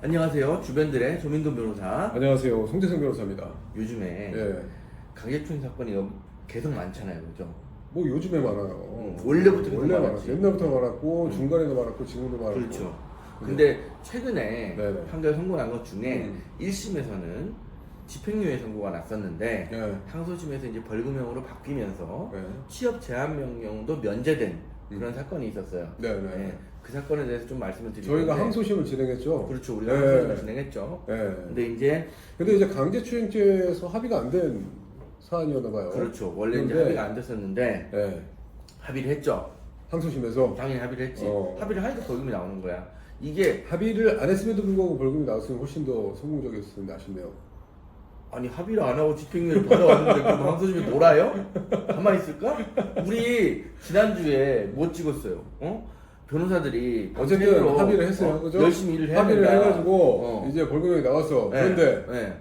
안녕하세요. 주변들의 조민돈 변호사. 안녕하세요. 송재성 변호사입니다. 요즘에 예. 강제추행 사건이 계속 많잖아요. 그죠? 뭐 요즘에 많아요. 원래부터 계속 원래 많았지. 옛날부터 많았고 중간에도 많았고 지금도 많았고. 그렇죠. 근데 최근에 네네. 판결 선고 난 것 중에 1심에서는 집행유예 선고가 났었는데 예. 항소심에서 이제 벌금형으로 바뀌면서 예. 취업 제한 명령도 면제된 그런 사건이 있었어요. 네네. 네. 그 사건에 대해서 좀 말씀을 드리고 저희가 항소심을 진행했죠. 그렇죠. 우리가 예. 항소심을 진행했죠. 예. 근데 이제 강제추행죄에서 합의가 안 된 사안이었나 봐요. 그렇죠. 원래 이제 그런데, 합의가 안 됐었는데 예. 합의를 했죠. 항소심에서 당연히 합의를 했지. 어. 합의를 하니까 벌금이 나오는 거야. 이게 합의를 안 했음에도 불구하고 벌금이 나왔으면 훨씬 더 성공적이었을 텐데 아쉽네요. 아니 합의를 안 하고 집행유예를 받아왔는데 그럼 항소심이 놀아요? 가만히 있을까? 우리 지난주에 뭐 찍었어요? 변호사들이 어쨌든 밤새도록, 합의를 했어요. 그죠? 열심히 일을 해야 합의를 된다. 해가지고 이제 벌금이 나왔어. 그런데 네.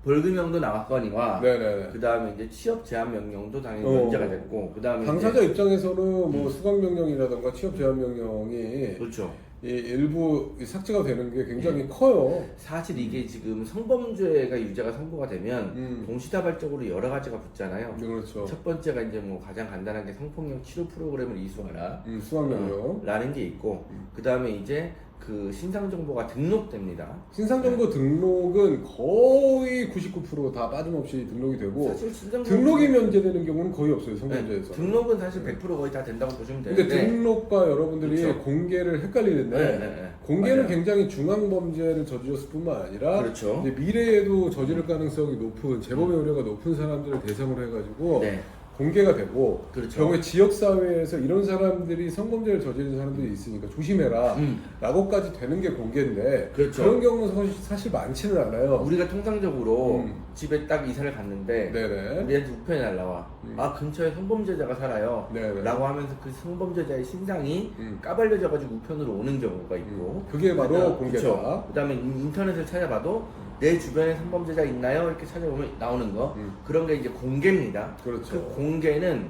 벌금형도 나왔거니와 네네. 그 다음에 이제 취업 제한 명령도 당연히 어. 면제가 됐고 그 다음에 당사자 입장에서는 뭐 수강 명령이라든가 취업 제한 명령이 그렇죠. 이 일부 삭제가 되는 게 굉장히 커요. 사실 이게 지금 성범죄가 유죄가 선고가 되면 동시다발적으로 여러 가지가 붙잖아요. 그렇죠. 첫 번째가 이제 뭐 가장 간단한 게 성폭력 치료 프로그램을 이수하라. 수강 명령. 라는 게 있고 그 다음에 이제 그 신상 정보가 등록됩니다. 신상정보 등록은 거의 99%다 빠짐없이 등록이 되고 사실 신상 등록이 면제되는 경우는 거의 없어요. 성범죄에서. 등록은 사실 100% 거의 다 된다고 보시면 되는데. 근데 등록과 여러분들이 그렇죠. 공개를 헷갈리는데 네. 공개는 맞아요. 굉장히 중앙 범죄를 저질렀을 뿐만 아니라 그렇죠. 이제 미래에도 저지를 가능성이 높은 재범의 우려가 높은 사람들을 대상으로 해가지고 네. 공개가 되고 그렇죠. 경우에 지역 사회에서 이런 사람들이 성범죄를 저지르는 사람들이 있으니까 조심해라 라고까지 되는 게 공개인데 그렇죠. 그런 경우는 사실 많지는 않아요. 우리가 통상적으로 집에 딱 이사를 갔는데 네네. 우리한테 우편이 날라와. 아 근처에 성범죄자가 살아요. 네네. 라고 하면서 그 성범죄자의 신상이 까발려져가지고 우편으로 오는 경우가 있고. 그게 바로 공개다. 그 다음에 인터넷을 찾아봐도 내 주변에 성범죄자 있나요? 이렇게 찾아보면 나오는 거. 그런 게 이제 공개입니다. 그렇죠. 그 공개는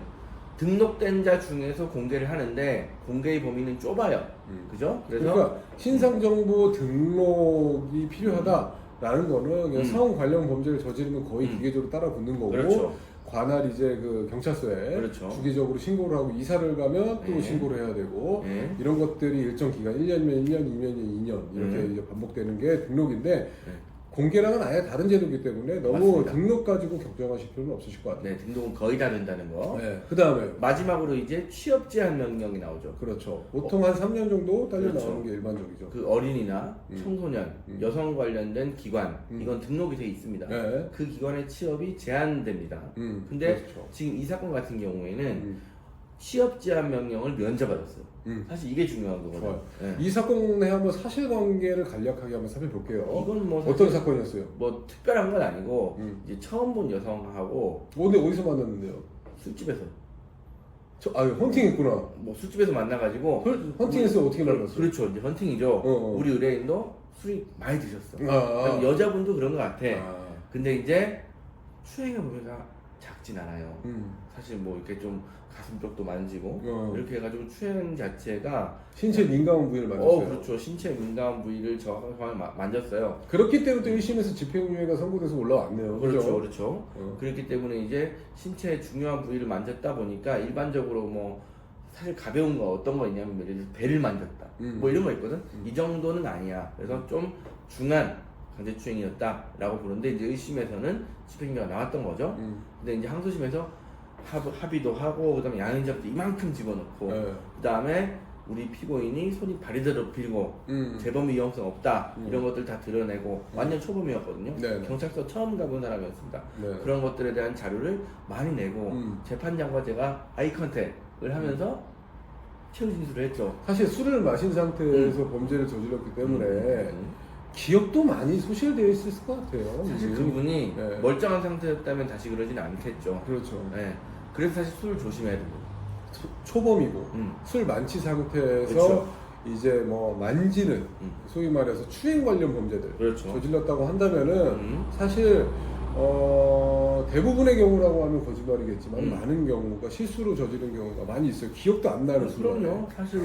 등록된 자 중에서 공개를 하는데 공개의 범위는 좁아요. 그죠? 그래서 그러니까 신상정보 등록이 필요하다라는 거는 그냥 사원 관련 범죄를 저지르면 거의 기계적으로 따라 붙는 거고 그렇죠. 관할 이제 그 경찰서에 그렇죠. 주기적으로 신고를 하고 이사를 가면 또 네. 신고를 해야 되고 네. 이런 것들이 일정 기간 1년이면 1년, 2년이면 2년 이렇게 이제 반복되는 게 등록인데 공개랑은 아예 다른 제도이기 때문에 너무 맞습니다. 등록 가지고 걱정하실 필요는 없으실 것 같아요. 네, 등록은 거의 다 된다는 거. 네. 그 다음에 마지막으로 이제 취업 제한 명령이 나오죠. 그렇죠. 보통 한 3년 정도 딸려 그렇죠. 나오는 게 일반적이죠. 그 어린이나 청소년, 여성 관련된 기관 이건 등록이 돼 있습니다. 네. 그 기관의 취업이 제한됩니다. 근데 그렇죠. 지금 이 사건 같은 경우에는 취업 제한 명령을 면제받았어요. 사실 이게 중요한 거거든요. 좋아요. 네. 이 사건에 한번 사실관계를 간략하게 한번 살펴볼게요. 이건 뭐 어떤 사건이었어요? 뭐 특별한 건 아니고 이제 처음 본 여성하고 근데 어디서 만났는데요? 술집에서 헌팅했구나. 뭐 술집에서 만나가지고 헌팅에서 어떻게 만났어요? 그렇죠. 이제 헌팅이죠. 어. 우리 의뢰인도 술이 많이 드셨어. 아. 여자분도 그런 것 같아. 아. 근데 이제 추행의 범위가 작진 않아요. 음. 사실 뭐 이렇게 좀 가슴 쪽도 만지고 이렇게 이렇게 해가지고 추행 자체가 신체 민감한 부위를 만졌어요. 그렇죠. 신체 민감한 부위를 정확하게 만졌어요. 그렇기 때문에 또 1심에서 집행유예가 선고돼서 올라왔네요. 그렇죠, 그렇죠. 어. 그렇기 때문에 이제 신체의 중요한 부위를 만졌다 보니까 일반적으로 뭐 사실 가벼운 거 어떤 거 있냐면 예를 들어서 배를 만졌다. 뭐 이런 거 있거든. 이 정도는 아니야. 그래서 좀 중한 강제추행이었다라고 보는데 이제 1심에서는 집행유예가 나왔던 거죠. 근데 이제 항소심에서 합의도 하고 그다음에 양형자도 이만큼 집어넣고 그다음에 우리 피고인이 손이 발이대로 빌고 재범 위험성 없다 이런 것들 다 드러내고 완전 초범이었거든요. 네. 경찰서 처음 가본 사람이었습니다. 네. 그런 것들에 대한 자료를 많이 내고 재판장과 제가 아이 컨택을 하면서 최후 진술을 했죠. 사실 술을 마신 상태에서 범죄를 저질렀기 때문에 기억도 많이 소실되어 있을 것 같아요. 사실 그분이 네. 멀쩡한 상태였다면 다시 그러지는 않겠죠. 그렇죠. 네. 그래서 사실 술을 조심해야 됩니다. 초범이고 술 만취 상태에서 그렇죠. 이제 뭐 만지는 소위 말해서 추행 관련 범죄들 그렇죠. 저질렀다고 한다면은 사실 대부분의 경우라고 하면 거짓말이겠지만 많은 경우가 실수로 저지른 경우가 많이 있어요. 기억도 안 나는 순간에. 그럼요. 사실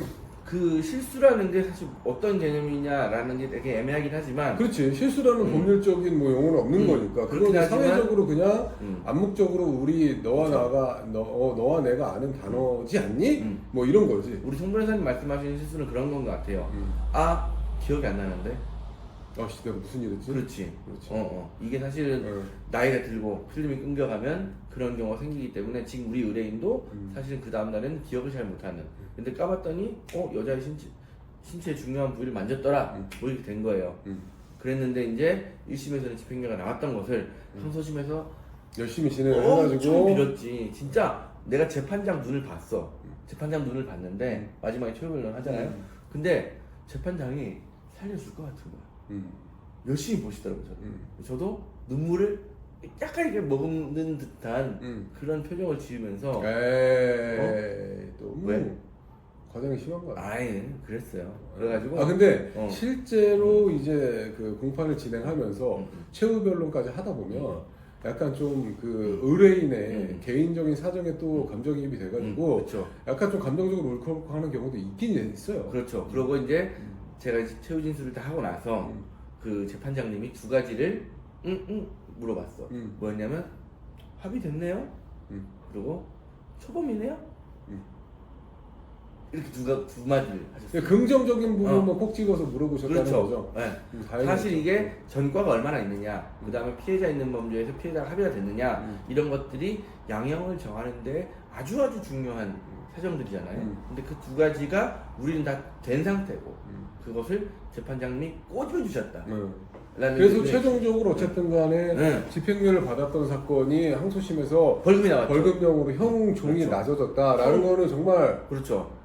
그 실수라는 게 사실 어떤 개념이냐라는 게 되게 애매하긴 하지만 그렇지. 실수라는 법률적인 뭐 용어는 없는 거니까. 그렇긴 그건 하지만, 사회적으로 그냥 음. 암묵적으로 우리 너와 그렇죠. 나가 너와 내가 아는 단어지 않니? 음. 뭐 이런 거지. 우리 송 변호사님 말씀하시는 실수는 그런 건 것 같아요. 아 기억이 안 나는데. 아씨 내가 무슨 일 했지? 그렇지. 그렇지. 이게 사실은 나이가 들고 필름이 끊겨가면 그런 경우가 생기기 때문에 지금 우리 의뢰인도 사실은 그 다음날에는 기억을 잘 못하는. 근데 까봤더니 여자의 신체의 중요한 부위를 만졌더라. 뭐 이렇게 된 거예요. 그랬는데 이제 1심에서는 집행유예가 나왔던 것을 항소심에서 열심히 진행을 엄청 해가지고 빌었지. 진짜 내가 재판장 눈을 봤어. 재판장 눈을 봤는데 마지막에 최후변론 하잖아요. 근데 재판장이 살려줄 것 같은 거야. 열심히 보시더라고요. 저도 눈물을 약간 이렇게 머금는 듯한 그런 표정을 지으면서 너무 왜? 과장이 심한 거 같아. 아예 그랬어요. 그래가지고 근데 어. 실제로 이제 그 공판을 진행하면서 최후 변론까지 하다 보면 약간 좀 그 의뢰인의 개인적인 사정에 또 감정이입이 돼가지고 그렇죠. 약간 좀 감정적으로 울컥하는 경우도 있긴 있어요. 그렇죠. 그러고 이제 제가 이제 최후 진술을 다 하고 나서 그 재판장님이 두 가지를 물어봤어. 뭐였냐면 합의됐네요. 그리고 초범이네요. 이렇게 두 마디를 하셨어요. 긍정적인 부분만 꼭 찍어서 물어보셨다는 그렇죠. 거죠. 네. 다행이죠. 사실 이게 전과가 얼마나 있느냐, 그 다음에 피해자 있는 범죄에서 피해자가 합의가 됐느냐, 이런 것들이 양형을 정하는데 아주 중요한 사정들이잖아요. 근데 그 두 가지가 우리는 다 된 상태고, 그것을 재판장님이 꼬집어주셨다. 그래서 최종적으로 어쨌든 간에 집행유예를 받았던 사건이 항소심에서 벌금이 나왔죠. 벌금형으로 형 종이 그렇죠. 낮아졌다라는 거는 정말 그렇죠.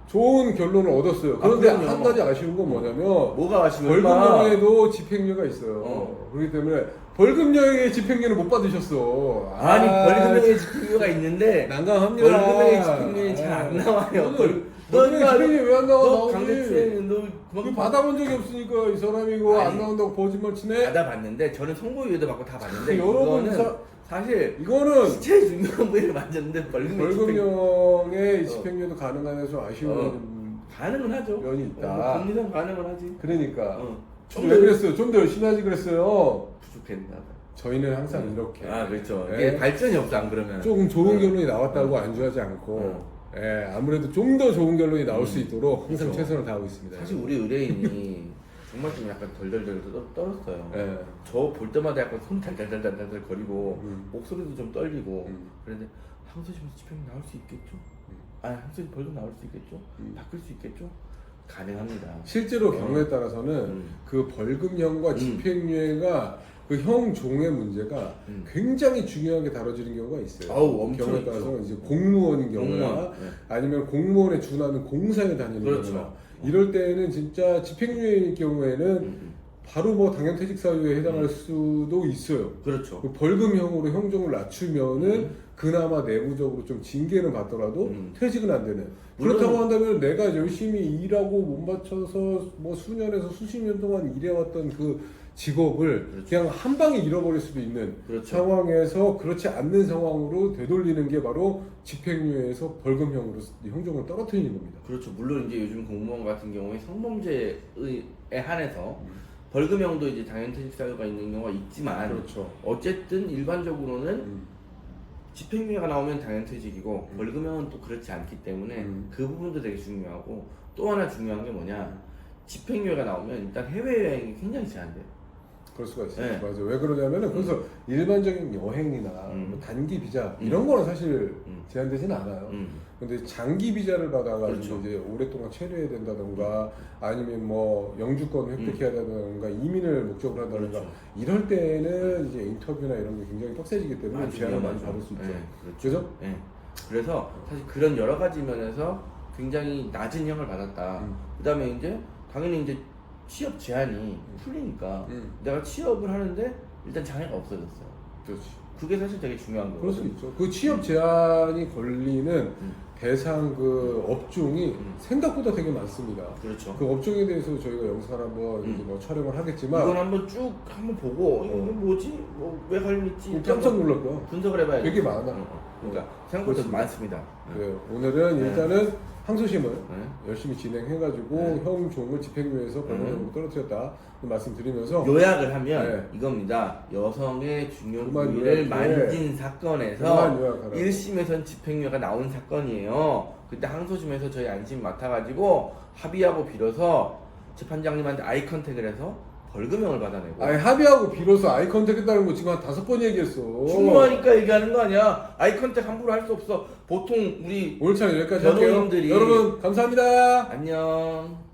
좋은 결론을 얻었어요. 그런데 그럼요. 한 가지 아쉬운 건 뭐냐면 뭐가 아쉬워요? 벌금형에도 집행유예가 있어요. 그렇기 때문에 벌금형의 집행유예를 못 받으셨어. 아니 벌금형의 집행유예가 있는데 난감합니다. 벌금형의 집행유예 잘 안 나와요. 벌금형의 집행유예 왜 안 나와? 너 나오지. 강대추에는 너 그 그만큼 받아본 적이 없으니까 이 사람이 이거 안 아니, 나온다고 거짓말 치네. 받아봤는데 저는 선고유예도 받고 다 봤는데 여러분 이거는 사실 이거는 신체 중요한 부위를 만졌는데 벌금형의 벌금형의 집행유예도 가능한 해서 아쉬운 가능은 하죠. 면이 있다. 법리상 가능은 하지. 그러니까 좀 왜 더 그랬어요? 좀 더 열심히 하지 그랬어요. 부족했나 봐. 저희는 항상 이렇게 그렇죠. 예. 이게 발전이 없어 안 그러면. 조금 좋은 결론이 나왔다고 안주하지 않고 아무래도 좀 더 좋은 결론이 나올 수 있도록 항상 그렇죠. 최선을 다하고 있습니다. 사실 우리 의뢰인이 정말 좀 약간 덜덜덜 떨었어요. 예. 저 볼 때마다 약간 손 달달달달달 거리고 목소리도 좀 떨리고 그런데 항소심에서 집행 나올 수 있겠죠? 항소심 벌금 나올 수 있겠죠? 바꿀 수 있겠죠? 가능합니다. 실제로 경우에 따라서는 그 벌금형과 집행유예가 그 형 종의 문제가 굉장히 중요하게 다뤄지는 경우가 있어요. 엄청 경우에 있죠. 따라서 이제 공무원인 경우나 공무원, 아니면 공무원에 준하는 공사에 다니는 그렇죠. 경우나 이럴 때는 진짜 집행유예일 경우에는 바로 뭐 당연퇴직 사유에 해당할 수도 있어요. 그렇죠. 그 벌금형으로 형종을 낮추면은 그나마 내부적으로 좀 징계는 받더라도 퇴직은 안 되는. 그렇다고 한다면 내가 열심히 일하고 못 맞춰서 뭐 수년에서 수십 년 동안 일해왔던 그 직업을 그렇죠. 그냥 한 방에 잃어버릴 수도 있는 그렇죠. 상황에서 그렇지 않는 상황으로 되돌리는 게 바로 집행유예에서 벌금형으로 형종을 떨어뜨리는 겁니다. 그렇죠. 물론 이제 요즘 공무원 같은 경우에 성범죄에 한해서 벌금형도 이제 당연퇴직 사유가 있는 경우가 있지만 그렇죠. 어쨌든 일반적으로는 집행유예가 나오면 당연퇴직이고 벌금형은 또 그렇지 않기 때문에 그 부분도 되게 중요하고 또 하나 중요한 게 뭐냐 집행유예가 나오면 일단 해외여행이 굉장히 제한돼요. 그럴 수가 있어요. 네. 맞아요. 왜 그러냐면은 그래서 일반적인 여행이나 뭐 단기 비자 이런 거는 사실 제한되지는 않아요. 근데 장기 비자를 받아가지고 그렇죠. 이제 오랫동안 체류해야 된다던가 아니면 뭐 영주권 획득해야 된다던가 이민을 목적으로 한다던가 그렇죠. 이럴 때는 이제 인터뷰나 이런 게 굉장히 빡세지기 때문에 아주 제한을 많이 위험하죠. 받을 수 있죠. 네, 그렇죠. 그죠? 네. 그래서 사실 그런 여러 가지 면에서 굉장히 낮은 형을 받았다. 그다음에 이제 당연히 이제 취업 제한이 풀리니까 내가 취업을 하는데 일단 장애가 없어졌어요. 그렇지. 그게 사실 되게 중요한 거예요. 그럴 수 있죠. 그 취업 제한이 걸리는 대상 그 업종이 생각보다 되게 많습니다. 그렇죠. 그 업종에 대해서 저희가 영상을 한번 이제 뭐 촬영을 하겠지만 이건 한번 쭉 한번 보고 이거 뭐지? 뭐 왜 관련 있지? 이렇게 깜짝 한번 놀랄 거야. 분석을 해봐야 돼. 되게 많아. 그러니까 생각보다 그렇습니다. 많습니다. 네, 오늘은 네. 일단은 항소심을 네. 열심히 진행해가지고 네. 형 종을 집행유예에서 법원으로 떨어뜨렸다 말씀드리면서 요약을 하면 네. 이겁니다. 여성의 중요 그만 부위를 요약해. 만진 그만 사건에서 요약하라고. 1심에선 집행유예가 나온 사건이에요. 그때 항소심에서 저희 안심 맡아가지고 합의하고 빌어서 재판장님한테 아이 컨택을 해서 벌금형을 받아내고 아니 합의하고 빌어서 아이 컨택 했다는 거 지금 한 5번 얘기했어. 중요하니까 얘기하는 거 아니야. 아이 컨택 함부로 할 수 없어. 보통 우리 오늘 참 여기까지 할게요. 변호인들이- 여러분 감사합니다. 안녕.